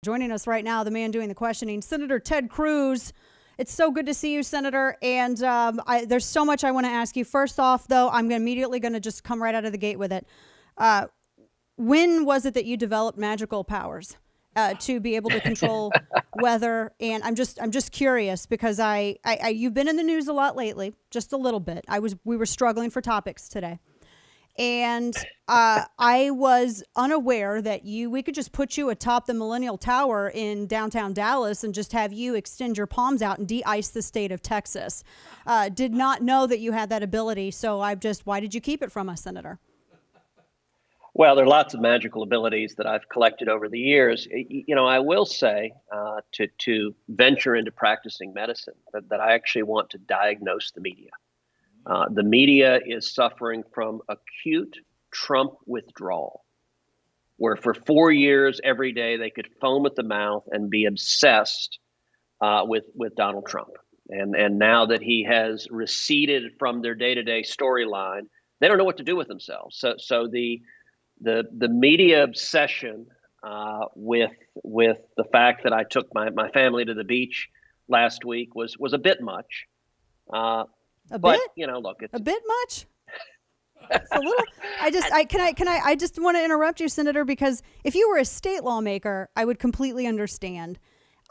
Joining us right now, the man doing the questioning, Senator Ted Cruz. It's so good to see you, Senator. And there's so much I want to ask you. First off, though, I'm immediately going to just come right out of the gate with it. When was it that you developed magical powers to be able to control weather? And I'm just curious because you've been in the news a lot lately, just a little bit. We were struggling for topics today. And I was unaware that we could just put you atop the Millennial Tower in downtown Dallas and just have you extend your palms out and de-ice the state of Texas. Did not know that you had that ability. So why did you keep it from us, Senator? Well, there are lots of magical abilities that I've collected over the years. I will say to venture into practicing medicine that I actually want to diagnose the media. The media is suffering from acute Trump withdrawal, where for 4 years, every day, they could foam at the mouth and be obsessed with Donald Trump. And now that he has receded from their day-to-day storyline, they don't know what to do with themselves. So the media obsession with the fact that I took my family to the beach last week was a bit much. But, look, it's a bit much. It's a little. I just want to interrupt you, Senator, because if you were a state lawmaker, I would completely understand.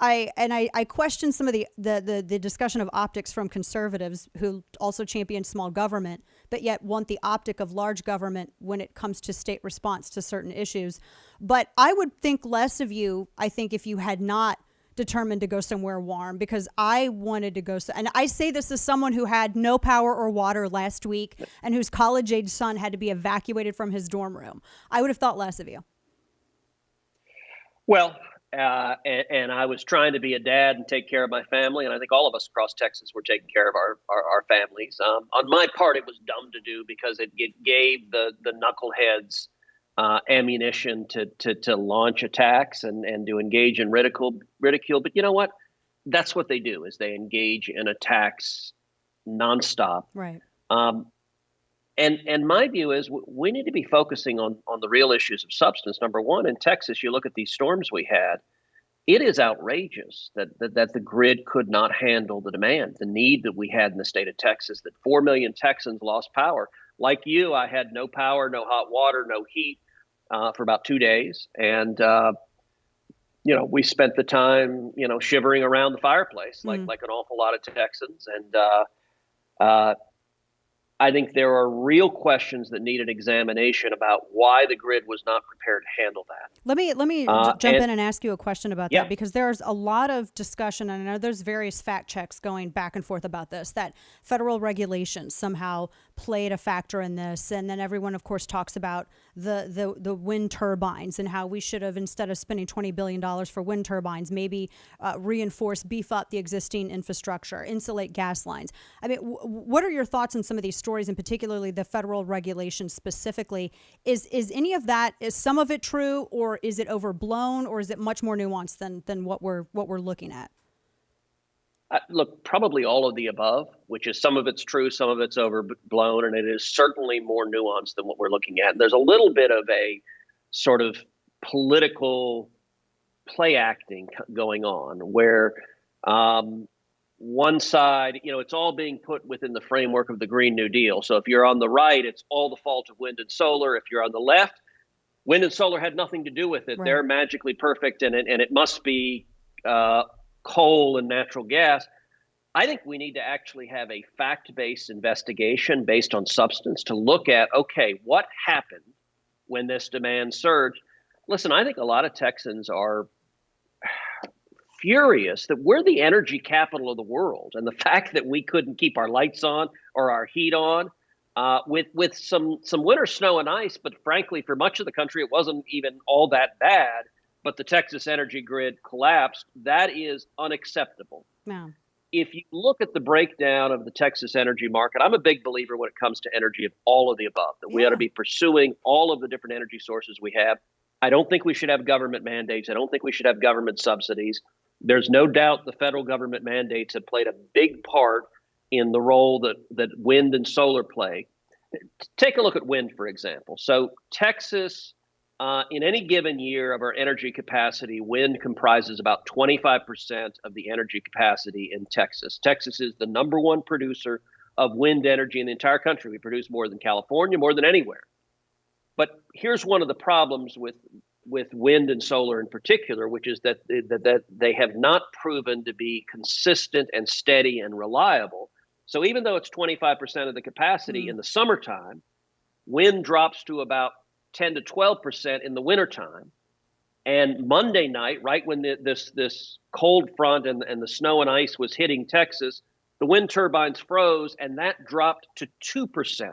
I question some of the discussion of optics from conservatives who also champion small government, but yet want the optic of large government when it comes to state response to certain issues. But I would think less of you, I think, if you had not determined to go somewhere warm, because I wanted to go. And I say this as someone who had no power or water last week and whose college-age son had to be evacuated from his dorm room. I would have thought less of you. Well, and I was trying to be a dad and take care of my family. And I think all of us across Texas were taking care of our families. On my part, it was dumb to do because it gave the knuckleheads ammunition to launch attacks and to engage in ridicule. But you know what? That's what they do, is they engage in attacks nonstop. Right. And my view is we need to be focusing on the real issues of substance. Number one, in Texas, you look at these storms we had. It is outrageous that the grid could not handle the demand, the need that we had in the state of Texas, that 4 million Texans lost power. Like you, I had no power, no hot water, no heat for about 2 days. And, we spent the time, shivering around the fireplace like an awful lot of Texans. And I think there are real questions that need an examination about why the grid was not prepared to handle that. Let me jump in and ask you a question about that, because there's a lot of discussion, and I know there's various fact checks going back and forth about this, that federal regulations somehow played a factor in this. And then everyone, of course, talks about the wind turbines and how we should have, instead of spending $20 billion for wind turbines, maybe beef up the existing infrastructure, insulate gas lines. I mean, what are your thoughts on some of these stories, and particularly the federal regulations specifically? Is any of that, is some of it true, or is it overblown, or is it much more nuanced than what we're looking at? Look, probably all of the above, which is some of it's true, some of it's overblown, and it is certainly more nuanced than what we're looking at. And there's a little bit of a sort of political play acting going on where one side, it's all being put within the framework of the Green New Deal. So if you're on the right, it's all the fault of wind and solar. If you're on the left, wind and solar had nothing to do with it. Right. They're magically perfect, and it must be coal and natural gas. I think we need to actually have a fact-based investigation based on substance to look at, okay, what happened when this demand surged? Listen, I think a lot of Texans are furious that we're the energy capital of the world. And the fact that we couldn't keep our lights on or our heat on with some winter snow and ice, but frankly, for much of the country, it wasn't even all that bad. But the Texas energy grid collapsed. That is unacceptable. No. If you look at the breakdown of the Texas energy market, I'm a big believer when it comes to energy of all of the above, that we ought to be pursuing all of the different energy sources we have. I don't think we should have government mandates. I don't think we should have government subsidies. There's no doubt the federal government mandates have played a big part in the role that wind and solar play. Take a look at wind, for example. So Texas In any given year of our energy capacity, wind comprises about 25% of the energy capacity in Texas. Texas is the number one producer of wind energy in the entire country. We produce more than California, more than anywhere. But here's one of the problems with wind and solar in particular, which is that they have not proven to be consistent and steady and reliable. So even though it's 25% of the capacity in the summertime, wind drops to about 10 to 12% in the wintertime. And Monday night, right when this cold front and the snow and ice was hitting Texas, the wind turbines froze, and that dropped to 2%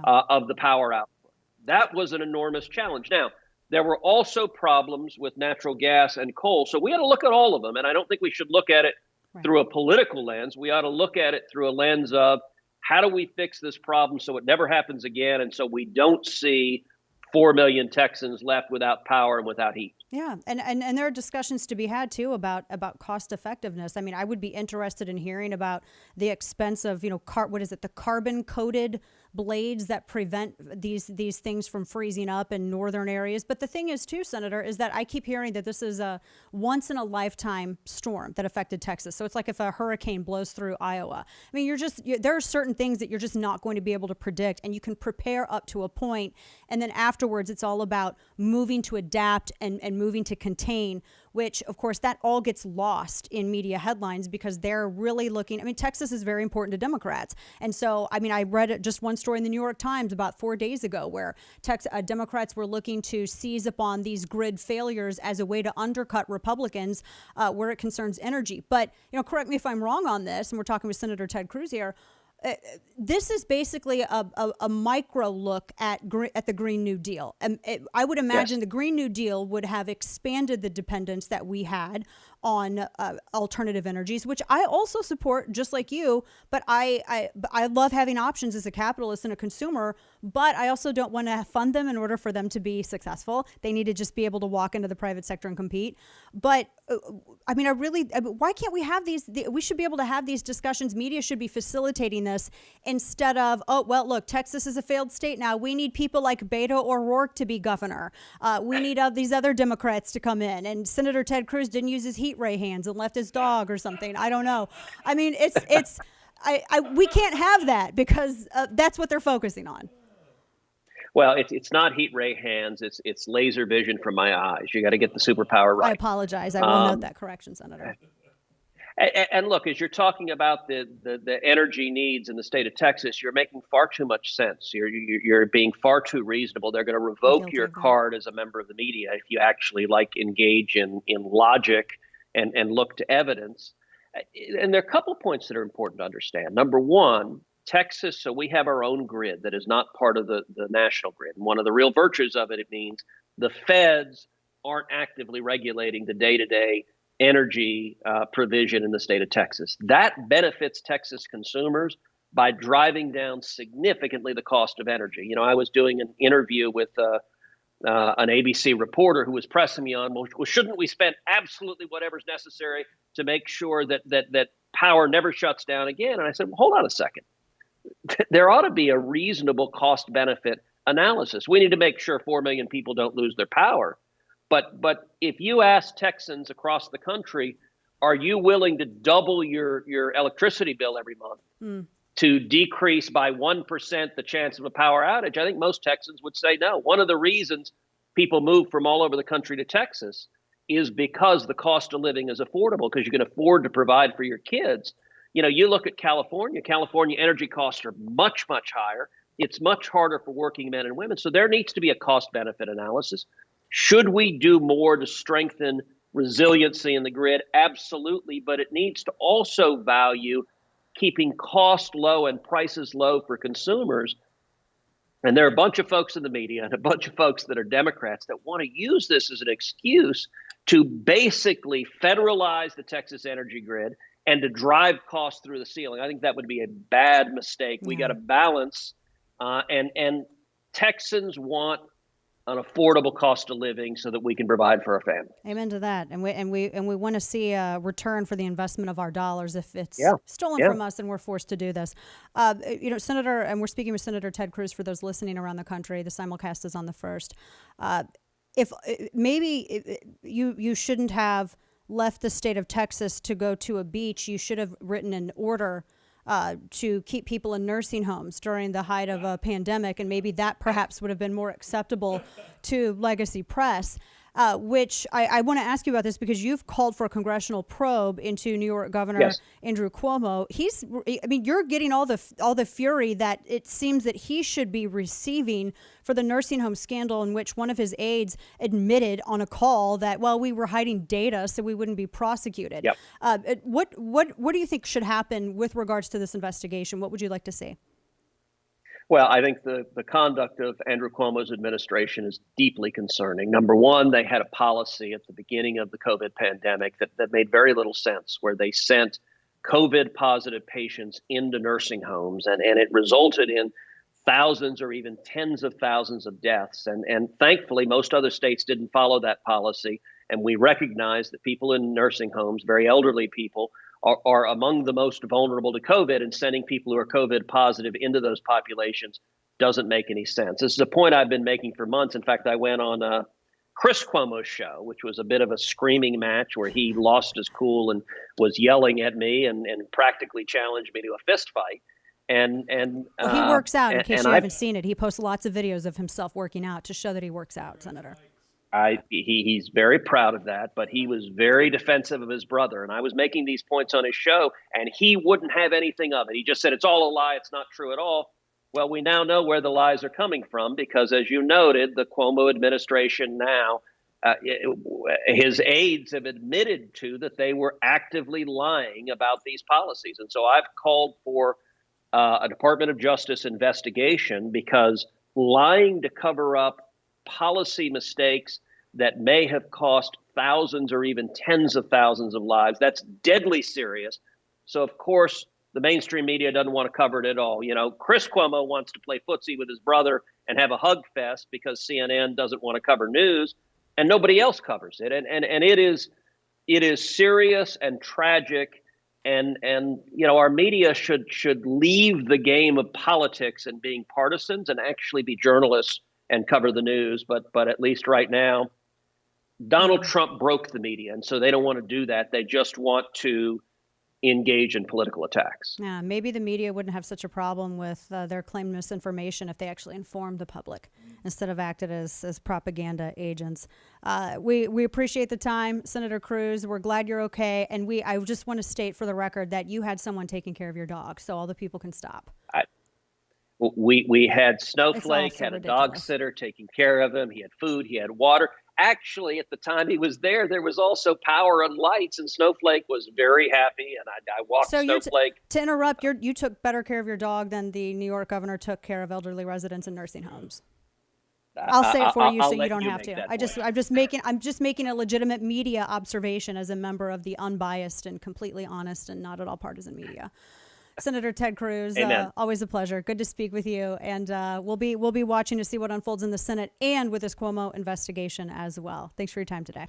of the power output. That was an enormous challenge. Now, there were also problems with natural gas and coal. So we had to look at all of them. And I don't think we should look at it through a political lens. We ought to look at it through a lens of how do we fix this problem so it never happens again, and so we don't see 4 million Texans left without power and without heat. Yeah, and there are discussions to be had too about cost effectiveness. I mean, I would be interested in hearing about the expense of, the carbon coated blades that prevent these things from freezing up in northern areas. But the thing is too, Senator, is that I keep hearing that this is a once in a lifetime storm that affected Texas. So it's like if a hurricane blows through Iowa. I mean, there are certain things that you're just not going to be able to predict, and you can prepare up to a point, and then afterwards it's all about moving to adapt and moving to contain, which of course that all gets lost in media headlines because they're really looking. I mean, Texas is very important to Democrats. And so, I mean, I read just one story in the New York Times about 4 days ago where Democrats were looking to seize upon these grid failures as a way to undercut Republicans where it concerns energy. But, correct me if I'm wrong on this, and we're talking with Senator Ted Cruz here. This is basically a micro look at the Green New Deal. And I would imagine the Green New Deal would have expanded the dependence that we had on alternative energies, which I also support, just like you. But I love having options as a capitalist and a consumer, but I also don't want to fund them in order for them to be successful. They need to just be able to walk into the private sector and compete. But I mean, why can't we have these? We should be able to have these discussions. Media should be facilitating this instead of, look, Texas is a failed state now. We need people like Beto O'Rourke to be governor. We need these other Democrats to come in. And Senator Ted Cruz didn't use his heat ray hands and left his dog or something. I don't know. I mean, we can't have that because that's what they're focusing on. Well, it's not heat ray hands. It's laser vision from my eyes. You got to get the superpower right. I apologize. I will note that correction, Senator. And look, as you're talking about the energy needs in the state of Texas, you're making far too much sense. You're being far too reasonable. They're going to revoke your card as a member of the media if you actually engage in logic and look to evidence. And there are a couple of points that are important to understand. Number one, Texas, so we have our own grid that is not part of the national grid. And one of the real virtues of it, it means the feds aren't actively regulating the day-to-day energy provision in the state of Texas. That benefits Texas consumers by driving down significantly the cost of energy. I was doing an interview with an ABC reporter who was pressing me on, well, shouldn't we spend absolutely whatever's necessary to make sure that power never shuts down again? And I said, well, hold on a second. There ought to be a reasonable cost benefit analysis. We need to make sure 4 million people don't lose their power. But if you ask Texans across the country, are you willing to double your electricity bill every month to decrease by 1% the chance of a power outage? I think most Texans would say no. One of the reasons people move from all over the country to Texas is because the cost of living is affordable, because you can afford to provide for your kids. You look at California energy costs are much, much higher. It's much harder for working men and women. So there needs to be a cost benefit analysis. Should we do more to strengthen resiliency in the grid? Absolutely. But it needs to also value keeping cost low and prices low for consumers. And there are a bunch of folks in the media and a bunch of folks that are Democrats that want to use this as an excuse to basically federalize the Texas energy grid and to drive costs through the ceiling. I think that would be a bad mistake. We got to balance, and Texans want an affordable cost of living so that we can provide for our family. Amen to that. And we want to see a return for the investment of our dollars. If it's stolen from us, then we're forced to do this. Senator, and we're speaking with Senator Ted Cruz for those listening around the country. The simulcast is on the 1st. If maybe you shouldn't have left the state of Texas to go to a beach, you should have written an order to keep people in nursing homes during the height of a pandemic, and maybe that perhaps would have been more acceptable to legacy press. Which I want to ask you about this because you've called for a congressional probe into New York Governor Andrew Cuomo. You're getting all the fury that it seems that he should be receiving for the nursing home scandal in which one of his aides admitted on a call that, well, we were hiding data so we wouldn't be prosecuted. What do you think should happen with regards to this investigation? What would you like to see? Well, I think the conduct of Andrew Cuomo's administration is deeply concerning. Number one, they had a policy at the beginning of the COVID pandemic that made very little sense, where they sent COVID positive patients into nursing homes, and it resulted in thousands or even tens of thousands of deaths. And thankfully, most other states didn't follow that policy. And we recognize that people in nursing homes, very elderly people, are among the most vulnerable to COVID, and sending people who are COVID positive into those populations doesn't make any sense. This is a point I've been making for months. In fact, I went on Chris Cuomo's show, which was a bit of a screaming match where he lost his cool and was yelling at me and practically challenged me to a fist fight. And he works out, in case you haven't seen it. He posts lots of videos of himself working out to show that he works out, Senator. He's very proud of that, but he was very defensive of his brother. And I was making these points on his show, and he wouldn't have anything of it. He just said, it's all a lie. It's not true at all. Well, we now know where the lies are coming from because, as you noted, the Cuomo administration now, his aides have admitted to that they were actively lying about these policies. And so I've called for a Department of Justice investigation because lying to cover up policy mistakes that may have cost thousands or even tens of thousands of lives, that's deadly serious. So, of course, the mainstream media doesn't want to cover it at all. You know, Chris Cuomo wants to play footsie with his brother and have a hug fest because CNN doesn't want to cover news, and nobody else covers it. And it is serious and tragic. And our media should leave the game of politics and being partisans and actually be journalists and cover the news. But at least right now, Donald Trump broke the media, and so they don't want to do that. They just want to engage in political attacks. Yeah, maybe the media wouldn't have such a problem with their claimed misinformation if they actually informed the public instead of acted as propaganda agents. We appreciate the time, Senator Cruz. We're glad you're okay, and I just want to state for the record that you had someone taking care of your dog, so all the people can stop. We had Snowflake, had a dog sitter taking care of him. He had food, he had water. Actually, at the time he was there was also power and lights, and Snowflake was very happy, and I walked Snowflake. To interrupt, you took better care of your dog than the New York governor took care of elderly residents in nursing homes. I'll say it for you so you don't have to. I'm just making a legitimate media observation as a member of the unbiased and completely honest and not at all partisan media. Senator Ted Cruz, always a pleasure. Good to speak with you, and we'll be watching to see what unfolds in the Senate and with this Cuomo investigation as well. Thanks for your time today.